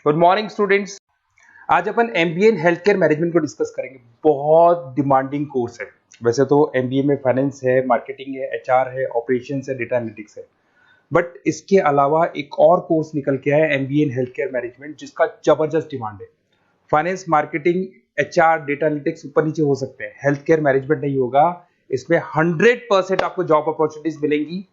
Good morning students. आज अपन MBA in health care management को डिस्कस करेंगे। बहुत डिमांडिंग कोर्स है। वैसे तो एमबीए में फाइनेंस है, मार्केटिंग है, एचआर है, ऑपरेशंस है, डेटा एनालिटिक्स है, बट इसके अलावा एक और कोर्स निकल के आया है MBA in health care management, जिसका जबरदस्त डिमांड है। Finance, marketing, HR, data analytics ऊपर नीचे हो सकते हैं, हेल्थ केयर मैनेजमेंट नहीं होगा। इसमें 100% आपको जॉब अपॉर्चुनिटीज मिलेंगी।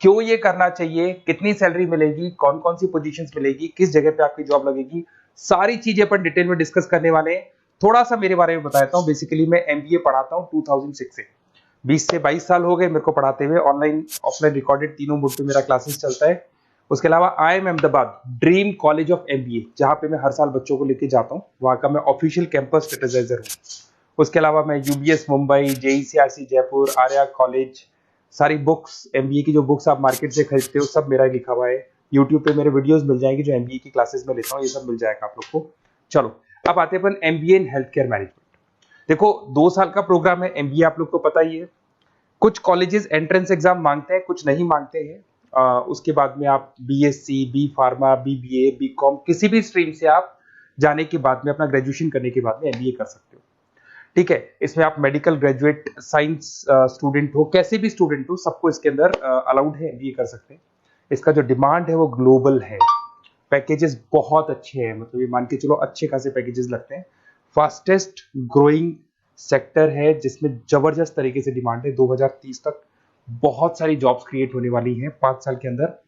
क्यों ये करना चाहिए, कितनी सैलरी मिलेगी, कौन कौन सी पोजीशंस मिलेगी, किस जगह पे आपकी जॉब लगेगी, सारी चीजें अपन डिटेल में डिस्कस करने वाले हैं। थोड़ा सा मेरे बारे में बताता हूँ। बेसिकली मैं एमबीए पढ़ाता हूँ 2006 से। 20 से 22 साल हो गए मेरे को पढ़ाते हुए। ऑनलाइन ऑफलाइन रिकॉर्डेड तीनों मोड पे मेरा क्लासेस चलता है। उसके अलावा IIM Ahmedabad dream college of MBA, जहां पे मैं हर साल बच्चों को लेके जाता हूँ, वहां का मैं ऑफिशियल कैंपस स्ट्रेटेजाइजर हूँ। उसके अलावा मैं UBS Mumbai, JECRC Jaipur, Arya college, सारी बुक्स, एमबीए की जो बुक्स आप मार्केट से खरीदते हो सब मेरा लिखा हुआ है। यूट्यूब पे मेरे वीडियोस मिल जाएंगे, जो एमबीए की क्लासेस में लेता हूँ, ये सब मिल जाएगा आप लोग को। चलो अब आते हैं अपन MBA in health care management. देखो 2 साल का प्रोग्राम है एमबीए, आप लोग को पता ही है। कुछ कॉलेजेस एंट्रेंस एग्जाम मांगते हैं, कुछ नहीं मांगते हैं। उसके बाद में आप BSc, B pharma, BBA, BCom, किसी भी स्ट्रीम से आप जाने के बाद में, अपना ग्रेजुएशन करने के बाद में एमबीए कर सकते हो। ठीक है, इसमें आप मेडिकल ग्रेजुएट, साइंस स्टूडेंट हो, कैसे भी स्टूडेंट हो, सबको इसके अंदर अलाउड है, एमबीए कर सकते हैं। इसका जो डिमांड है वो ग्लोबल है। पैकेजेस बहुत अच्छे हैं, मतलब ये मान के चलो अच्छे खासे पैकेजेस लगते हैं। फास्टेस्ट ग्रोइंग सेक्टर है, जिसमें जबरदस्त तरीके से डिमांड है। 2030 तक बहुत सारी जॉब्स क्रिएट होने वाली हैं 5 साल के अंदर।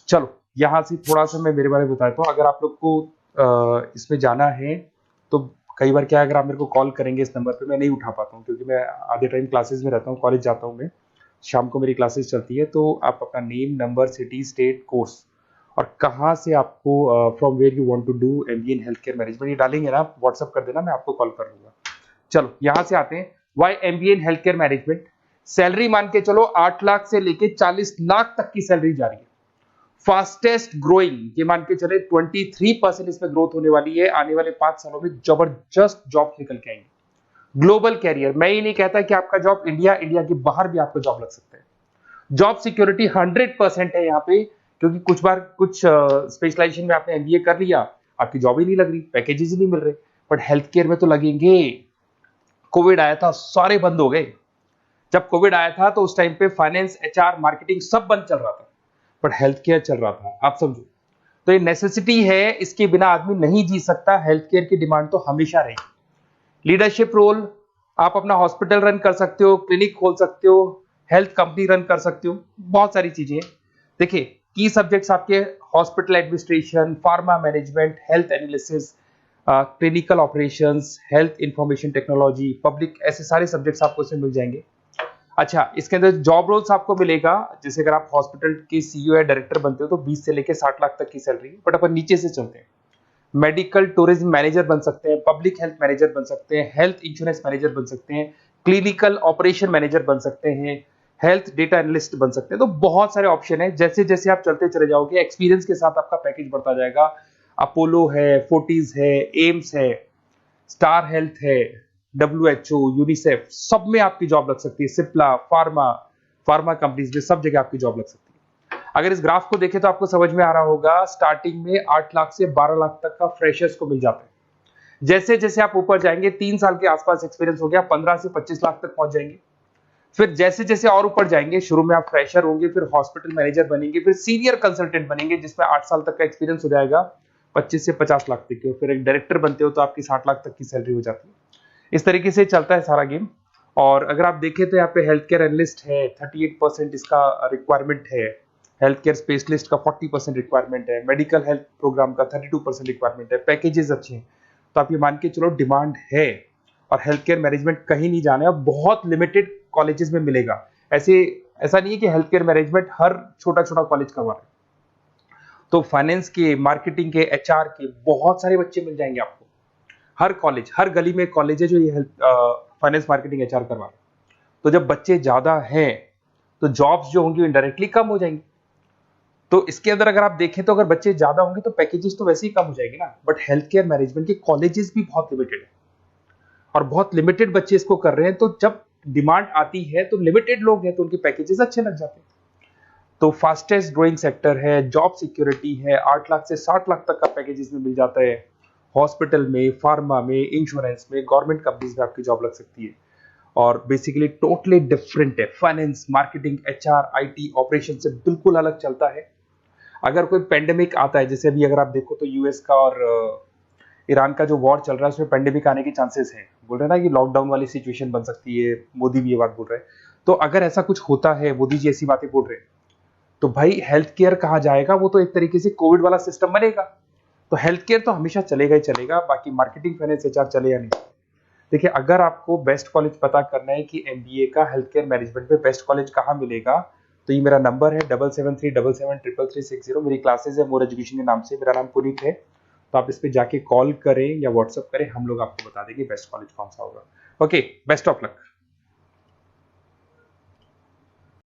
चलो यहाँ से थोड़ा सा मैं मेरे बारे में बताता हूँ। अगर आप लोग को इसमें जाना है तो कई बार क्या है, अगर आप मेरे को कॉल करेंगे इस नंबर पे, मैं नहीं उठा पाता हूँ क्योंकि मैं आधे टाइम क्लासेस में रहता हूँ, कॉलेज जाता हूँ मैं। शाम को मेरी क्लासेस चलती है। तो आप अपना name, number, city, state, course और कहाँ से आपको, from where you want to do MBA in health care management, ये डालेंगे ना, व्हाट्सअप कर देना, मैं आपको कॉल कर लूंगा। चलो यहाँ से आते हैं, why MBA in health care management. Salary मान के चलो 8 लाख से लेके 40 लाख तक की सैलरी जा रही है। फास्टेस्ट ग्रोइंग, ये मान के चले 23% इसमें ग्रोथ होने वाली है। आने वाले 5 सालों में जबरदस्त जॉब निकल के आएंगे। ग्लोबल कैरियर, मैं ही नहीं कहता कि आपका जॉब इंडिया के बाहर भी आपका जॉब लग सकता है। जॉब सिक्योरिटी 100% है यहाँ पे, क्योंकि कुछ बार कुछ स्पेशलाइजेशन में आपने एमबीए कर लिया, आपकी जॉब ही नहीं लग रही, पैकेजेस ही नहीं मिल रहे, बट हेल्थ केयर में तो लगेंगे। कोविड आया था, सारे बंद हो गए। जब कोविड आया था तो उस टाइम पे फाइनेंस, एचआर, मार्केटिंग सब बंद चल रहा था, बट हेल्थ केयर चल रहा था। आप समझो, तो ये नेसेसिटी है, इसके बिना आदमी नहीं जी सकता। हेल्थ केयर की डिमांड तो हमेशा रहेगी। लीडरशिप रोल, आप अपना हॉस्पिटल रन कर सकते हो, क्लिनिक खोल सकते हो, हेल्थ कंपनी रन कर सकते हो, बहुत सारी चीजें हैं। देखिए की सब्जेक्ट्स आपके hospital administration, pharma management, health analysis, clinical operations, health information technology, public, ऐसे सारे सब्जेक्ट्स आपको इसमें मिल जाएंगे। अच्छा, इसके अंदर जॉब रोल्स आपको मिलेगा, जैसे अगर आप हॉस्पिटल के सीईओ या डायरेक्टर बनते हो तो 20 से लेकर 60 लाख तक की सैलरी है। बट अपन नीचे से चलते हैं, मेडिकल टूरिज्म मैनेजर बन सकते हैं, पब्लिक हेल्थ मैनेजर बन सकते हैं, हेल्थ इंश्योरेंस मैनेजर बन सकते हैं, क्लिनिकल ऑपरेशन मैनेजर बन सकते हैं, हेल्थ डेटा एनालिस्ट बन सकते हैं। तो बहुत सारे ऑप्शन है। जैसे जैसे आप चलते चले जाओगे, एक्सपीरियंस के साथ आपका पैकेज बढ़ता जाएगा। अपोलो है, फोर्टिज है, एम्स है, स्टार हेल्थ है, WHO, यूनिसेफ, सब में आपकी जॉब लग सकती है। सिप्ला, फार्मा कंपनीज में सब जगह आपकी जॉब लग सकती है। अगर इस ग्राफ को देखें तो आपको समझ में आ रहा होगा, स्टार्टिंग में 8 लाख से 12 लाख तक का फ्रेशर्स को मिल जाता है। जैसे जैसे आप ऊपर जाएंगे, 3 साल के आसपास एक्सपीरियंस हो गया, 15 से 25 लाख तक पहुंच जाएंगे। फिर जैसे जैसे और ऊपर जाएंगे, शुरू में आप फ्रेशर होंगे, फिर हॉस्पिटल मैनेजर बनेंगे, फिर सीनियर कंसल्टेंट बनेंगे, जिसमें 8 साल तक का एक्सपीरियंस हो जाएगा, 25 से 50 लाख तक की। फिर एक डायरेक्टर बनते हो तो आपकी 60 लाख तक की सैलरी हो जाती है। इस तरीके से चलता है सारा गेम। और अगर आप देखें तो यहाँ पे हेल्थ केयर एनालिस्ट है, 38% इसका रिक्वायरमेंट है। हेल्थ केयर स्पेशलिस्ट का 40% रिक्वायरमेंट है। मेडिकल हेल्थ प्रोग्राम का 32% रिक्वायरमेंट है। पैकेजेस अच्छे हैं, तो आप ये मान के चलो डिमांड है। और हेल्थ केयर मैनेजमेंट कहीं नहीं जाना है, बहुत लिमिटेड कॉलेजेस में मिलेगा। ऐसा नहीं है कि हेल्थ केयर मैनेजमेंट हर छोटा छोटा कॉलेज करवा रहे हैं। तो फाइनेंस के, मार्केटिंग के, एचआर के बहुत सारे बच्चे मिल जाएंगे आपको। हर कॉलेज, हर गली में कॉलेज है जो ये हेल्थ, फाइनेंस, मार्केटिंग, एचआर करवा रहे हैं। तो जब बच्चे ज्यादा हैं तो जॉब्स जो होंगी इनडायरेक्टली कम हो जाएंगी। तो इसके अंदर अगर आप देखें तो अगर बच्चे ज्यादा होंगे तो पैकेजेस तो वैसे ही कम हो जाएगी ना। बट हेल्थ केयर मैनेजमेंट के कॉलेजेस भी बहुत लिमिटेड है और बहुत लिमिटेड बच्चे इसको कर रहे हैं। तो जब डिमांड आती है तो लिमिटेड लोग हैं, तो उनके पैकेजेस अच्छे लग जाते हैं। तो फास्टेस्ट ग्रोइंग सेक्टर है, जॉब सिक्योरिटी है, 8 लाख से 60 लाख तक का पैकेज इसमें मिल जाता है। हॉस्पिटल में, फार्मा में, इंश्योरेंस में, गवर्नमेंट कंपनीज में आपकी जॉब लग सकती है। और बेसिकली टोटली डिफरेंट है, finance, marketing, HR, IT, operation से बिल्कुल अलग चलता है। अगर कोई पेंडेमिक आता है, जैसे अभी अगर आप देखो तो यूएस का और ईरान का जो वॉर चल रहा है उसमें पेंडेमिक आने के चांसेस हैं, बोल रहे हैं ना कि लॉकडाउन वाली सिचुएशन बन सकती है, मोदी भी ये बात बोल रहे हैं। तो अगर ऐसा कुछ होता है, मोदी जी ऐसी बातें बोल रहे हैं, तो भाई हेल्थ केयर कहाँ जाएगा? वो तो एक तरीके से कोविड वाला सिस्टम बनेगा। तो हेल्थ केयर तो हमेशा चलेगा ही चलेगा, बाकी मार्केटिंग, फाइनेंस, एचआर चले या नहीं। देखिए, अगर आपको बेस्ट कॉलेज पता करना है कि एमबीए का हेल्थ केयर मैनेजमेंट में बेस्ट कॉलेज कहाँ मिलेगा, तो ये मेरा नंबर है 7737733360। मेरी क्लासेज है मोर एजुकेशन के नाम से, मेरा नाम पुनीत है। तो आप इस पे जाके कॉल करें या व्हाट्सअप करें, हम लोग आपको बता देंगे बेस्ट कॉलेज कौन सा होगा। Okay, best of luck.